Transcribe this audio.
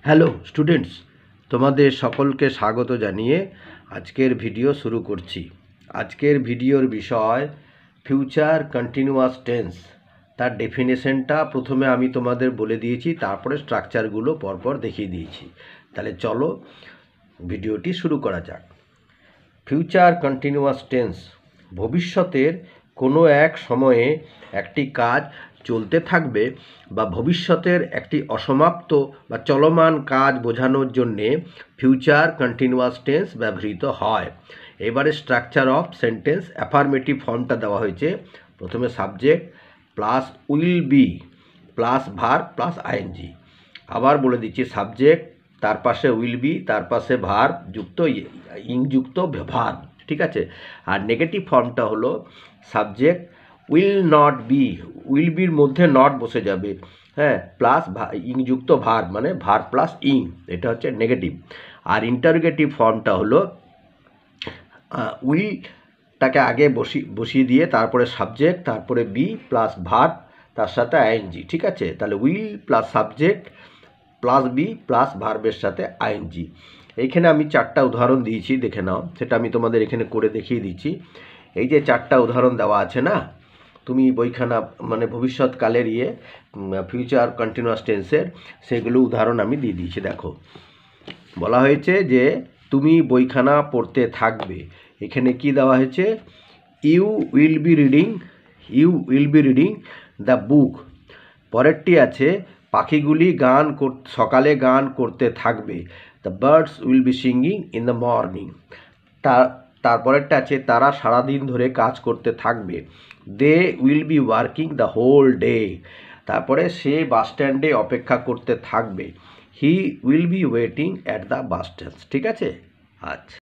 Hello students, তোমাদের সকলকে স্বাগত জানিয়ে আজকের ভিডিও শুরু করছি। আজকের ভিডিওর বিষয় ফিউচার কন্টিনিউয়াস টেন্স। তার ডেফিনেশনটা প্রথমে আমি তোমাদের বলে দিয়েছি, তারপরে স্ট্রাকচারগুলো পরপর দেখিয়ে দিয়েছি। তাহলে চলো ভিডিওটি শুরু করা যাক। ফিউচার কন্টিনিউয়াস টেন্স ভবিষ্যতের কোনো এক সময়ে একটি কাজ চলতে থাকবে বা ভবিষ্যতের একটি অসমাপ্ত বা চলমান কাজ বোঝানোর জন্যে ফিউচার কন্টিনিউয়াস টেন্স ব্যবহৃত হয়। এবারে স্ট্রাকচার অফ সেন্টেন্স অ্যাফার্মেটিভ ফর্মটা দেওয়া হয়েছে। প্রথমে subject plus will be plus verb plus ING. আবার বলে দিচ্ছি, সাবজেক্ট, তার পাশে উইল বি, তার পাশে ভার্ব যুক্ত ইংযুক্ত ভার্ব, ঠিক আছে। আর নেগেটিভ ফর্মটা হলো subject will not be, will বির মধ্যে নট বসে যাবে, হ্যাঁ, প্লাস ইংযুক্ত ভার্ব, মানে ভার্ব প্লাস ইং, এটা হচ্ছে নেগেটিভ। আর ইন্টারোগেটিভ ফর্মটা হলো উইলটাকে আগে বসিয়ে দিয়ে তারপরে সাবজেক্ট, তারপরে বি প্লাস ভার্ব, তার সাথে আইএনজি, ঠিক আছে। তাহলে will plus subject plus be plus ভার্বের সাথে আইএনজি। এইখানে আমি 4টা উদাহরণ দিয়েছি, দেখে নাও। সেটা আমি তোমাদের এখানে করে দেখিয়ে দিচ্ছি। এই যে 4টা উদাহরণ দেওয়া আছে না, তুমি বইখানা মানে ভবিষ্যৎকালের ফিউচার কন্টিনিউয়াস টেন্সের সেগুলো উদাহরণ আমি দিয়ে দিয়েছি। দেখো, বলা হয়েছে যে তুমি বইখানা পড়তে থাকবে। এখানে কি দেওয়া হয়েছে? You will be reading the book. পরেরটি আছে পাখিগুলি সকালে গান করতে থাকবে। The birds will be singing in the morning. তারপরেরটা আছে তারা সারাদিন ধরে কাজ করতে থাকবে। They will be working the whole day. তারপরে সে বাস স্ট্যান্ডে অপেক্ষা করতে থাকবে। He will be waiting at the bus stand, ঠিক আছে। আচ্ছা।